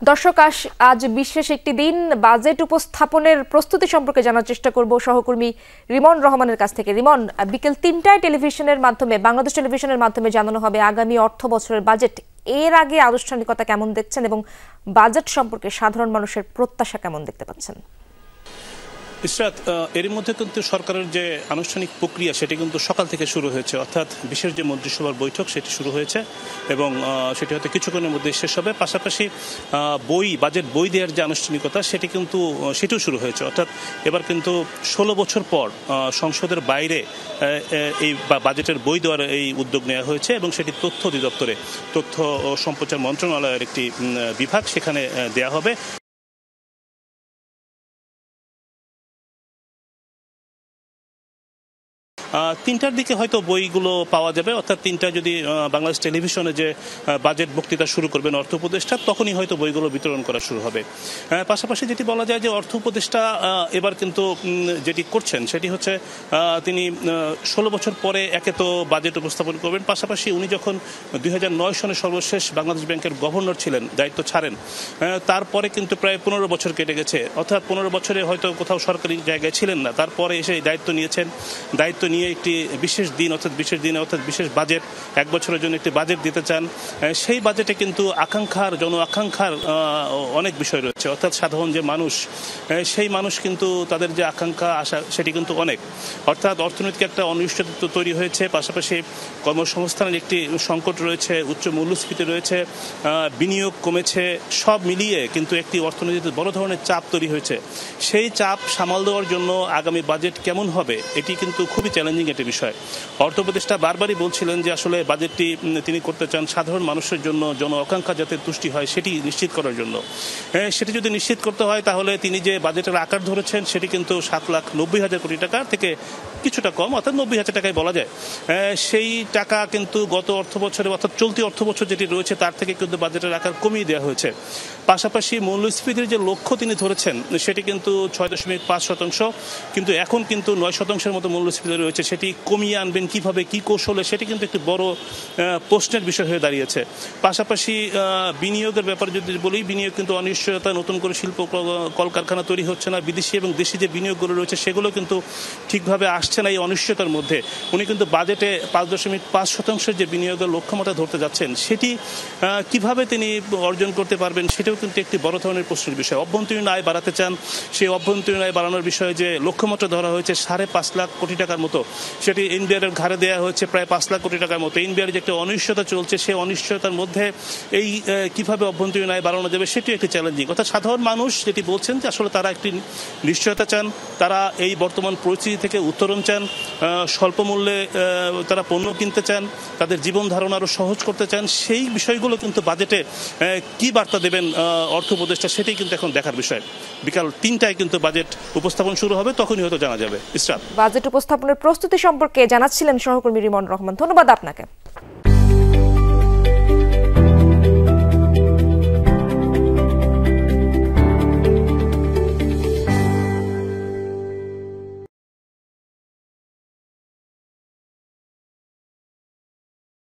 দর্শক আজ বিশেষ একটি দিন। বাজেট উপস্থাপনের প্রস্তুতি সম্পর্কে জানার চেষ্টা করব সহকর্মী রিমন রহমানের কাছ থেকে। রিমন, বিকেল ৩টায় টেলিভিশনের মাধ্যমে, বাংলাদেশ টেলিভিশনের মাধ্যমে জানানো হবে আগামী অর্থ বছরের বাজেট। এর আগে আনুষ্ঠানিকতা কেমন দেখছেন এবং বাজেট সম্পর্কে সাধারণ মানুষের প্রত্যাশা কেমন দেখতে পাচ্ছেন? ইসরাত, এর মধ্যে কিন্তু সরকারের যে আনুষ্ঠানিক প্রক্রিয়া সেটি কিন্তু সকাল থেকে শুরু হয়েছে, অর্থাৎ বিশেষ যে মন্ত্রিসভার বৈঠক সেটি শুরু হয়েছে এবং সেটি হয়তো কিছুক্ষণের মধ্যে শেষ হবে। পাশাপাশি বাজেট বই দেওয়ার যে আনুষ্ঠানিকতা সেটিও শুরু হয়েছে, অর্থাৎ এবার কিন্তু 16 বছর পর সংসদের বাইরে এই বাজেটের বই দেওয়ার এই উদ্যোগ নেওয়া হয়েছে এবং সেটি তথ্য অধিদপ্তরে, তথ্য ও সম্প্রচার মন্ত্রণালয়ের একটি বিভাগ, সেখানে দেয়া হবে। ৩টার দিকে হয়তো বইগুলো পাওয়া যাবে, অর্থাৎ ৩টায় যদি বাংলাদেশ টেলিভিশনে যে বাজেট বক্তৃতা শুরু করবেন অর্থ উপদেষ্টা, তখনই হয়তো বইগুলো বিতরণ করা শুরু হবে। পাশাপাশি যেটি বলা যায় যে অর্থ উপদেষ্টা এবার কিন্তু যেটি করছেন সেটি হচ্ছে তিনি 16 বছর পরে একে তো বাজেট উপস্থাপন করবেন, পাশাপাশি উনি যখন 2009 সনে সর্বশেষ বাংলাদেশ ব্যাংকের গভর্নর ছিলেন, দায়িত্ব ছাড়েন, তারপরে কিন্তু প্রায় 15 বছর কেটে গেছে, অর্থাৎ 15 বছরে হয়তো কোথাও সরকারি জায়গায় ছিলেন না, তারপরে এসে দায়িত্ব নিয়েছেন। দায়িত্ব নিয়ে একটি বিশেষ দিন অর্থাৎ বিশেষ বাজেট, এক বছরের জন্য একটি বাজেট দিতে চান। সেই বাজেটে কিন্তু জন আকাঙ্ক্ষার অনেক বিষয় রয়েছে, অর্থাৎ সাধারণ যে মানুষ, সেই মানুষ কিন্তু তাদের যে আকাঙ্ক্ষা আশা সেটি কিন্তু অনেক, অর্থাৎ অর্থনৈতিক একটা অনিশ্চয়তা তৈরি হয়েছে, পাশাপাশি কর্মসংস্থানের একটি সংকট রয়েছে, উচ্চ মূল্যস্ফীতি রয়েছে, বিনিয়োগ কমেছে, সব মিলিয়ে কিন্তু একটি অর্থনীতিতে বড় ধরনের চাপ তৈরি হয়েছে। সেই চাপ সামাল দেওয়ার জন্য আগামী বাজেট কেমন হবে এটি কিন্তু খুবই চ্যালেঞ্জিং একটি বিষয়। অর্থ উপদেষ্টা বারবারই বলছিলেন যে আসলে বাজেটটি তিনি করতে চান সাধারণ মানুষের জন্য, জন আকাঙ্ক্ষা যাতে তুষ্টি হয় সেটি নিশ্চিত করার জন্য। সেটি যদি নিশ্চিত করতে হয় তাহলে তিনি যে বাজেটের আকার ধরেছেন সেটি কিন্তু 7,90,000 কোটি টাকা থেকে কিছুটা কম, অর্থাৎ 90,000 টাকায় বলা যায়। সেই টাকা কিন্তু গত অর্থ বছরে, অর্থাৎ চলতি অর্থ বছর যেটি রয়েছে তার থেকে কিন্তু বাজেটের আকার কমিয়ে দেওয়া হয়েছে। পাশাপাশি মূল্যস্ফীতির যে লক্ষ্য তিনি ধরেছেন সেটি কিন্তু 6.5%, কিন্তু এখন কিন্তু 9%-এর মতো মূল্যস্ফীতি রয়েছে। সেটি কমিয়ে আনবেন কিভাবে, কি কৌশলে, সেটি কিন্তু একটি বড় প্রশ্নের বিষয় হয়ে দাঁড়িয়েছে। পাশাপাশি বিনিয়োগের ব্যাপারে যদি বলি, বিনিয়োগ কিন্তু অনিশ্চয়তা, নতুন করে শিল্প কলকারখানা তৈরি হচ্ছে না, বিদেশি এবং দেশি যে বিনিয়োগগুলো রয়েছে সেগুলো কিন্তু ঠিকভাবে আসছে না। এই অনিশ্চয়তার মধ্যে উনি কিন্তু বাজেটে 5.5% যে বিনিয়োগের লক্ষ্যমাত্রা ধরতে যাচ্ছেন সেটি কিভাবে তিনি অর্জন করতে পারবেন সেটাও কিন্তু একটি বড় ধরনের প্রশ্নের বিষয়। অভ্যন্তরীণ আয় বাড়াতে চান, সেই অভ্যন্তরীণ আয় বাড়ানোর বিষয়ে যে লক্ষ্যমাত্রা ধরা হয়েছে 5.5 লাখ কোটি টাকার মতো, সেটি এনবিআর ঘাড়ে দেওয়া হয়েছে প্রায় 5 লাখ কোটি টাকার মতো। এনবিআর যে একটা অনিশ্চয়তা চলছে, সেই অনিশ্চয়তার মধ্যে এই কিভাবে অভ্যন্তরীণ আয় বাড়ানো যাবে সেটিও একটি চ্যালেঞ্জিং। অর্থাৎ সাধারণ মানুষ যেটি বলছেন যে আসলে তারা একটি নিশ্চয়তা চান, তারা এই বর্তমান পরিস্থিতি থেকে উত্তরণ চান, স্বল্প মূল্যে তারা পণ্য কিনতে চান, তাদের জীবন ধারণ আরো সহজ করতে চান। সেই বিষয়গুলো কিন্তু বাজেটে কি বার্তা দেবেন অর্থ উপদেষ্টা সেটাই কিন্তু এখন দেখার বিষয়। বিকাল ৩টায় কিন্তু বাজেট উপস্থাপন শুরু হবে, তখনই হয়তো জানা যাবে। ইসরাত, বাজেট উপস্থাপনের প্রস্তুতি সম্পর্কে জানাচ্ছিলেন সহকর্মী রিমন রহমান। ধন্যবাদ আপনাকে।